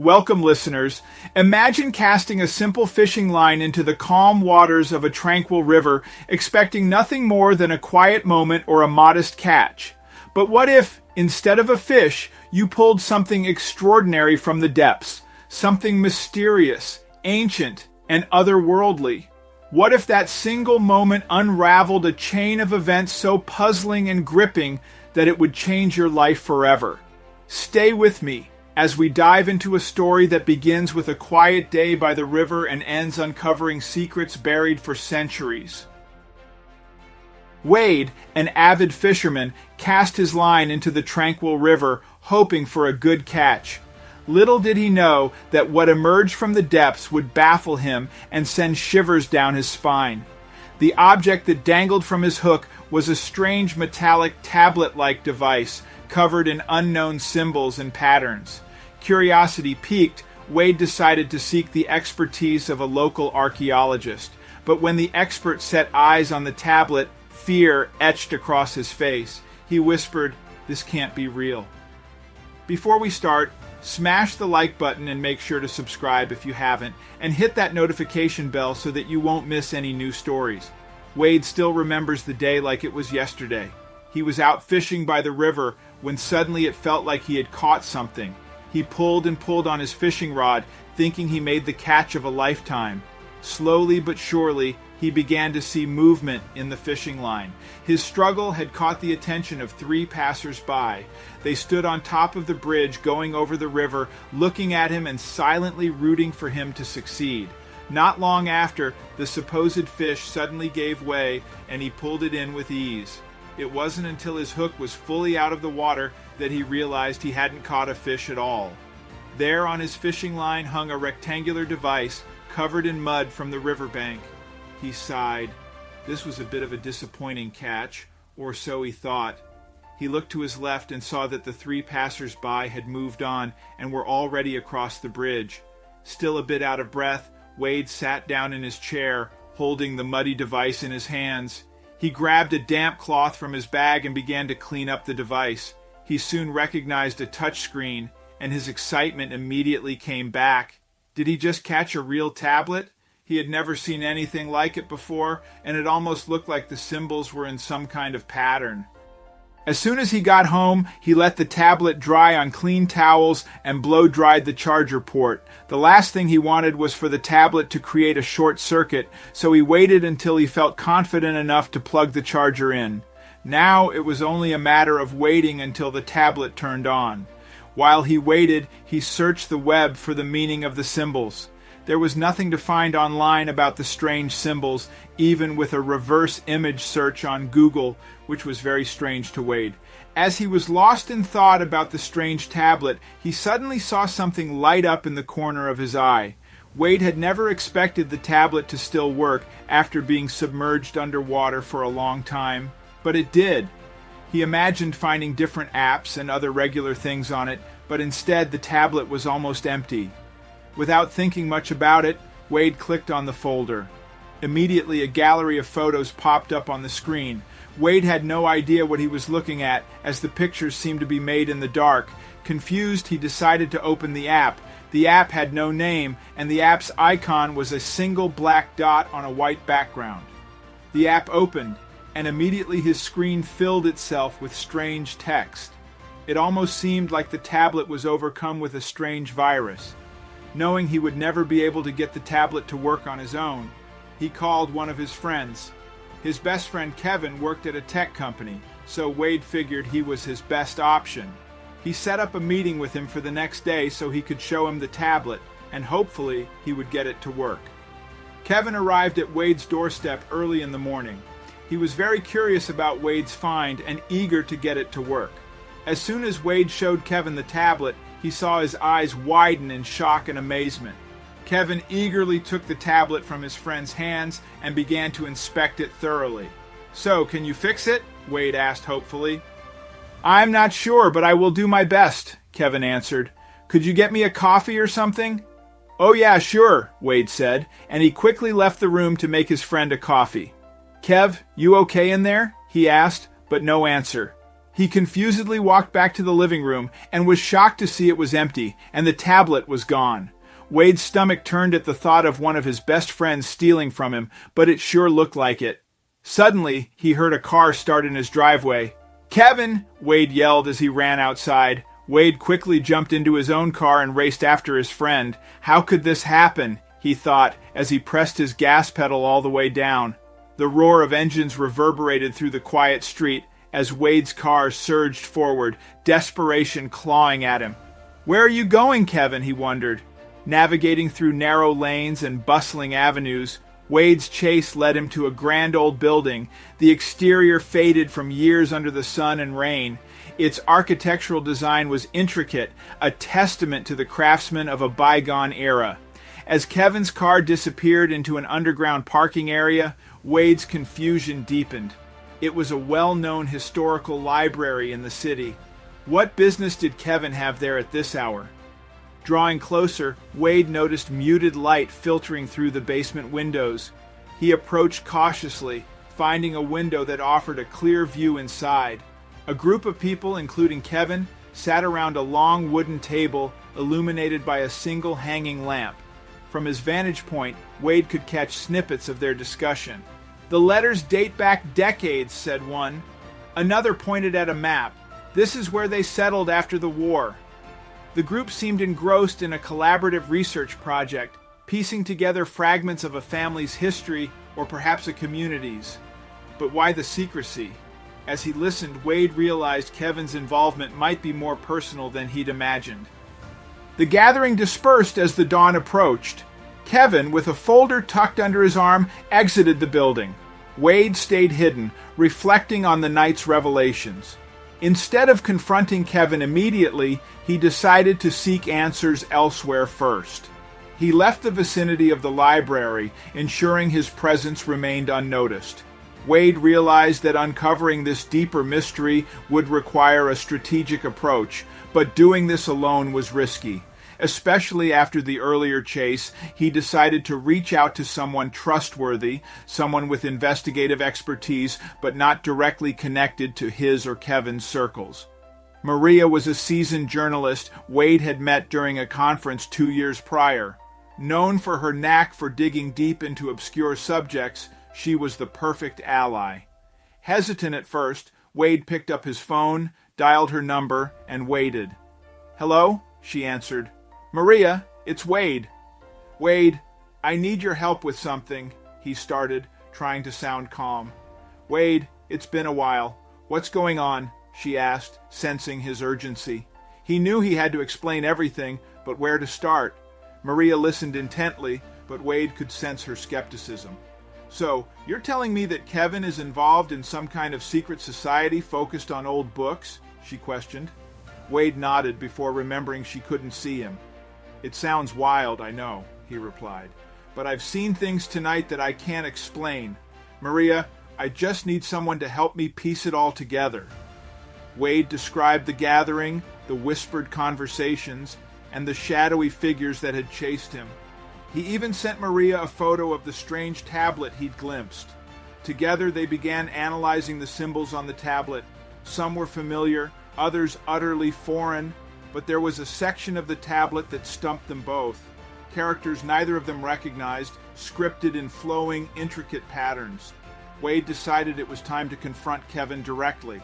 Welcome, listeners. Imagine casting a simple fishing line into the calm waters of a tranquil river, expecting nothing more than a quiet moment or a modest catch. But what if, instead of a fish, you pulled something extraordinary from the depths, something mysterious, ancient, and otherworldly? What if that single moment unraveled a chain of events so puzzling and gripping that it would change your life forever? Stay with me as we dive into a story that begins with a quiet day by the river and ends uncovering secrets buried for centuries. Wade, an avid fisherman, cast his line into the tranquil river, hoping for a good catch. Little did he know that what emerged from the depths would baffle him and send shivers down his spine. The object that dangled from his hook was a strange metallic tablet-like device covered in unknown symbols and patterns. Curiosity piqued, Wade decided to seek the expertise of a local archaeologist. But when the expert set eyes on the tablet, fear etched across his face. He whispered, "This can't be real." Before we start, smash the like button and make sure to subscribe if you haven't, and hit that notification bell so that you won't miss any new stories. Wade still remembers the day like it was yesterday. He was out fishing by the river when suddenly it felt like he had caught something. He pulled and pulled on his fishing rod, thinking he made the catch of a lifetime. Slowly but surely, he began to see movement in the fishing line. His struggle had caught the attention of 3 passers-by. They stood on top of the bridge going over the river, looking at him and silently rooting for him to succeed. Not long after, the supposed fish suddenly gave way and he pulled it in with ease. It wasn't until his hook was fully out of the water that he realized he hadn't caught a fish at all. There on his fishing line hung a rectangular device covered in mud from the riverbank. He sighed. This was a bit of a disappointing catch, or so he thought. He looked to his left and saw that the 3 passers-by had moved on and were already across the bridge. Still a bit out of breath, Wade sat down in his chair, holding the muddy device in his hands. He grabbed a damp cloth from his bag and began to clean up the device. He soon recognized a touchscreen, and his excitement immediately came back. Did he just catch a real tablet? He had never seen anything like it before, and it almost looked like the symbols were in some kind of pattern. As soon as he got home, he let the tablet dry on clean towels and blow-dried the charger port. The last thing he wanted was for the tablet to create a short circuit, so he waited until he felt confident enough to plug the charger in. Now it was only a matter of waiting until the tablet turned on. While he waited, he searched the web for the meaning of the symbols. There was nothing to find online about the strange symbols, even with a reverse image search on Google, which was very strange to Wade. As he was lost in thought about the strange tablet, he suddenly saw something light up in the corner of his eye. Wade had never expected the tablet to still work after being submerged underwater for a long time, but it did. He imagined finding different apps and other regular things on it, but instead the tablet was almost empty. Without thinking much about it, Wade clicked on the folder. Immediately, a gallery of photos popped up on the screen. Wade had no idea what he was looking at, as the pictures seemed to be made in the dark. Confused, he decided to open the app. The app had no name, and the app's icon was a single black dot on a white background. The app opened, and immediately his screen filled itself with strange text. It almost seemed like the tablet was overcome with a strange virus. Knowing he would never be able to get the tablet to work on his own, he called one of his friends. His best friend Kevin worked at a tech company, so Wade figured he was his best option. He set up a meeting with him for the next day so he could show him the tablet, and hopefully he would get it to work. Kevin arrived at Wade's doorstep early in the morning. He was very curious about Wade's find and eager to get it to work. As soon as Wade showed Kevin the tablet, he saw his eyes widen in shock and amazement. Kevin eagerly took the tablet from his friend's hands and began to inspect it thoroughly. "So, can you fix it?" Wade asked hopefully. "I'm not sure, but I will do my best," Kevin answered. "Could you get me a coffee or something?" "Oh yeah, sure," Wade said, and he quickly left the room to make his friend a coffee. "Kev, you okay in there?" he asked, but no answer. He confusedly walked back to the living room and was shocked to see it was empty and the tablet was gone. Wade's stomach turned at the thought of one of his best friends stealing from him, but it sure looked like it. Suddenly, he heard a car start in his driveway. "Kevin!" Wade yelled as he ran outside. Wade quickly jumped into his own car and raced after his friend. How could this happen, he thought, as he pressed his gas pedal all the way down. The roar of engines reverberated through the quiet street as Wade's car surged forward, desperation clawing at him. "Where are you going, Kevin?" he wondered. Navigating through narrow lanes and bustling avenues, Wade's chase led him to a grand old building. The exterior faded from years under the sun and rain. Its architectural design was intricate, a testament to the craftsmen of a bygone era. As Kevin's car disappeared into an underground parking area, Wade's confusion deepened. It was a well-known historical library in the city. What business did Kevin have there at this hour? Drawing closer, Wade noticed muted light filtering through the basement windows. He approached cautiously, finding a window that offered a clear view inside. A group of people, including Kevin, sat around a long wooden table illuminated by a single hanging lamp. From his vantage point, Wade could catch snippets of their discussion. "The letters date back decades," said one. Another pointed at a map. "This is where they settled after the war." The group seemed engrossed in a collaborative research project, piecing together fragments of a family's history or perhaps a community's. But why the secrecy? As he listened, Wade realized Kevin's involvement might be more personal than he'd imagined. The gathering dispersed as the dawn approached. Kevin, with a folder tucked under his arm, exited the building. Wade stayed hidden, reflecting on the night's revelations. Instead of confronting Kevin immediately, he decided to seek answers elsewhere first. He left the vicinity of the library, ensuring his presence remained unnoticed. Wade realized that uncovering this deeper mystery would require a strategic approach, but doing this alone was risky. Especially after the earlier chase, he decided to reach out to someone trustworthy, someone with investigative expertise, but not directly connected to his or Kevin's circles. Maria was a seasoned journalist Wade had met during a conference 2 years prior. Known for her knack for digging deep into obscure subjects, she was the perfect ally. Hesitant at first, Wade picked up his phone, dialed her number, and waited. "Hello?" she answered. "Maria, it's Wade." "Wade, I need your help with something," he started, trying to sound calm. "Wade, it's been a while. What's going on?" she asked, sensing his urgency. He knew he had to explain everything, but where to start? Maria listened intently, but Wade could sense her skepticism. "So, you're telling me that Kevin is involved in some kind of secret society focused on old books?" she questioned. Wade nodded before remembering she couldn't see him. "It sounds wild, I know," he replied. "But I've seen things tonight that I can't explain. Maria, I just need someone to help me piece it all together." Wade described the gathering, the whispered conversations, and the shadowy figures that had chased him. He even sent Maria a photo of the strange tablet he'd glimpsed. Together they began analyzing the symbols on the tablet. Some were familiar, others utterly foreign, but there was a section of the tablet that stumped them both. Characters neither of them recognized, scripted in flowing, intricate patterns. Wade decided it was time to confront Kevin directly.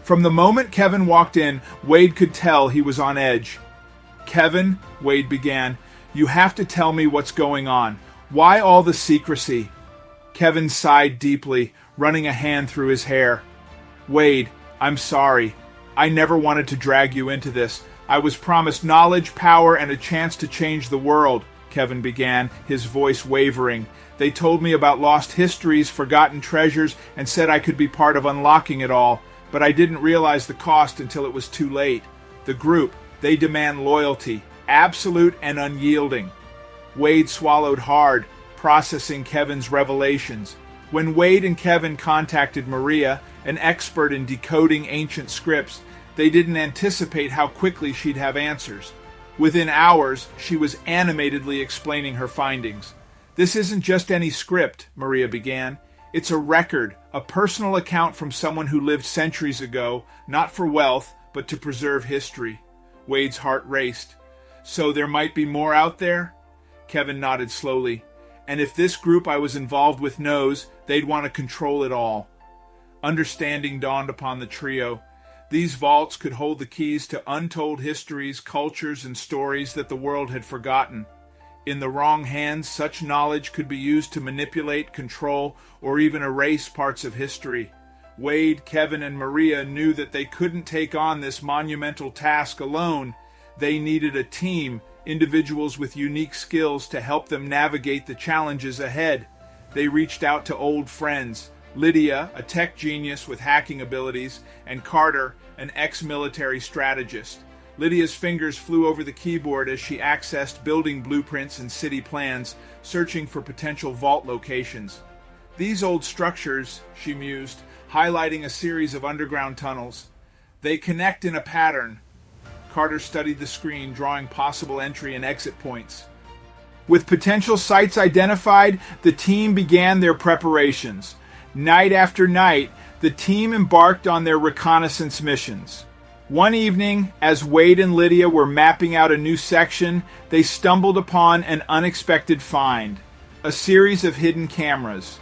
From the moment Kevin walked in, Wade could tell he was on edge. "Kevin," Wade began, "you have to tell me what's going on. Why all the secrecy?" Kevin sighed deeply, running a hand through his hair. "Wade, I'm sorry. I never wanted to drag you into this. I was promised knowledge, power, and a chance to change the world," Kevin began, his voice wavering. "They told me about lost histories, forgotten treasures, and said I could be part of unlocking it all. But I didn't realize the cost until it was too late. The group, they demand loyalty, absolute and unyielding." Wade swallowed hard, processing Kevin's revelations. When Wade and Kevin contacted Maria, an expert in decoding ancient scripts, they didn't anticipate how quickly she'd have answers. Within hours, she was animatedly explaining her findings. "This isn't just any script," Maria began. It's a record, a personal account from someone who lived centuries ago, not for wealth, but to preserve history. Wade's heart raced. So there might be more out there? Kevin nodded slowly. And if this group I was involved with knows, they'd want to control it all. Understanding dawned upon the trio. These vaults could hold the keys to untold histories, cultures, and stories that the world had forgotten. In the wrong hands, such knowledge could be used to manipulate, control, or even erase parts of history. Wade, Kevin, and Maria knew that they couldn't take on this monumental task alone. They needed a team, individuals with unique skills to help them navigate the challenges ahead. They reached out to old friends, Lydia, a tech genius with hacking abilities, and Carter, an ex-military strategist. Lydia's fingers flew over the keyboard as she accessed building blueprints and city plans, searching for potential vault locations. These old structures, she mused, highlighting a series of underground tunnels. They connect in a pattern. Carter studied the screen, drawing possible entry and exit points. With potential sites identified, the team began their preparations. Night after night, the team embarked on their reconnaissance missions. One evening, as Wade and Lydia were mapping out a new section, they stumbled upon an unexpected find, a series of hidden cameras.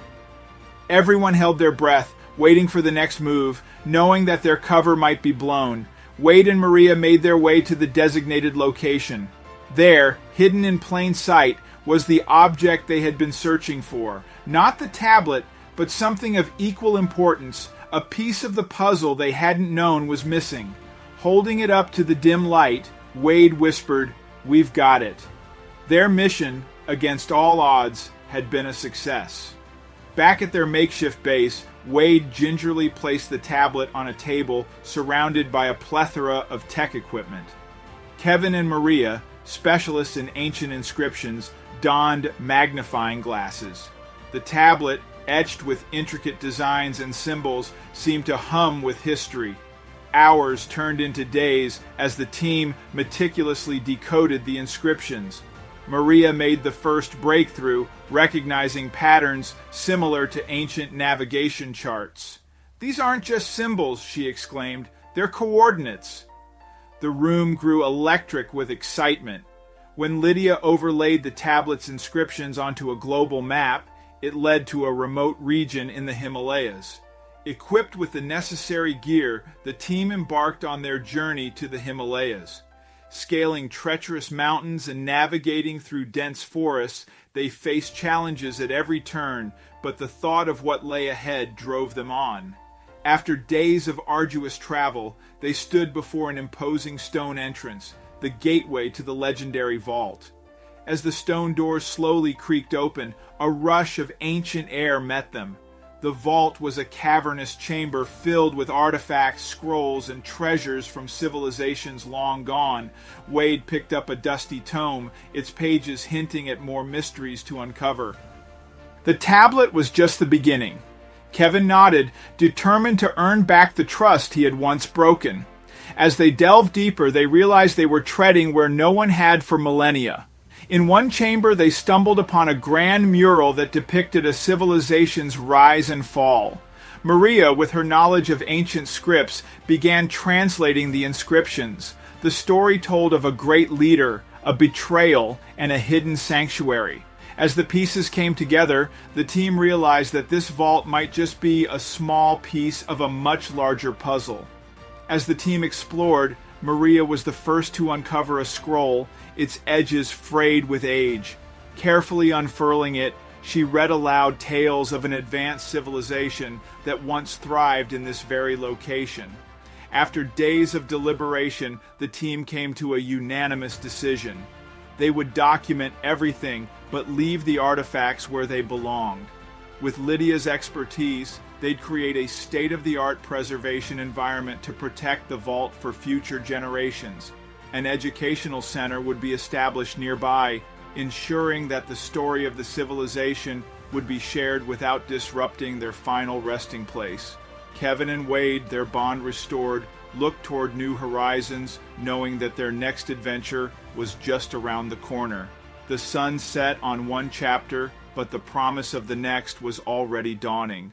Everyone held their breath, waiting for the next move, knowing that their cover might be blown. Wade and Maria made their way to the designated location. There, hidden in plain sight, was the object they had been searching for. Not the tablet, but something of equal importance, a piece of the puzzle they hadn't known was missing. Holding it up to the dim light, Wade whispered, "We've got it." Their mission, against all odds, had been a success. Back at their makeshift base, Wade gingerly placed the tablet on a table surrounded by a plethora of tech equipment. Kevin and Maria, specialists in ancient inscriptions, donned magnifying glasses. The tablet, etched with intricate designs and symbols, seemed to hum with history. Hours turned into days as the team meticulously decoded the inscriptions. Maria made the first breakthrough, recognizing patterns similar to ancient navigation charts. "These aren't just symbols," she exclaimed. "They're coordinates." The room grew electric with excitement. When Lydia overlaid the tablet's inscriptions onto a global map, it led to a remote region in the Himalayas. Equipped with the necessary gear, the team embarked on their journey to the Himalayas. Scaling treacherous mountains and navigating through dense forests, they faced challenges at every turn, but the thought of what lay ahead drove them on. After days of arduous travel, they stood before an imposing stone entrance, the gateway to the legendary vault. As the stone doors slowly creaked open, a rush of ancient air met them. The vault was a cavernous chamber filled with artifacts, scrolls, and treasures from civilizations long gone. Wade picked up a dusty tome, its pages hinting at more mysteries to uncover. The tablet was just the beginning. Kevin nodded, determined to earn back the trust he had once broken. As they delved deeper, they realized they were treading where no one had for millennia. In one chamber, they stumbled upon a grand mural that depicted a civilization's rise and fall. Maria, with her knowledge of ancient scripts, began translating the inscriptions. The story told of a great leader, a betrayal, and a hidden sanctuary. As the pieces came together, the team realized that this vault might just be a small piece of a much larger puzzle. As the team explored, Maria was the first to uncover a scroll, its edges frayed with age. Carefully unfurling it, she read aloud tales of an advanced civilization that once thrived in this very location. After days of deliberation, the team came to a unanimous decision. They would document everything, but leave the artifacts where they belonged. With Lydia's expertise, they'd create a state-of-the-art preservation environment to protect the vault for future generations. An educational center would be established nearby, ensuring that the story of the civilization would be shared without disrupting their final resting place. Kevin and Wade, their bond restored, looked toward new horizons, knowing that their next adventure was just around the corner. The sun set on one chapter, but the promise of the next was already dawning.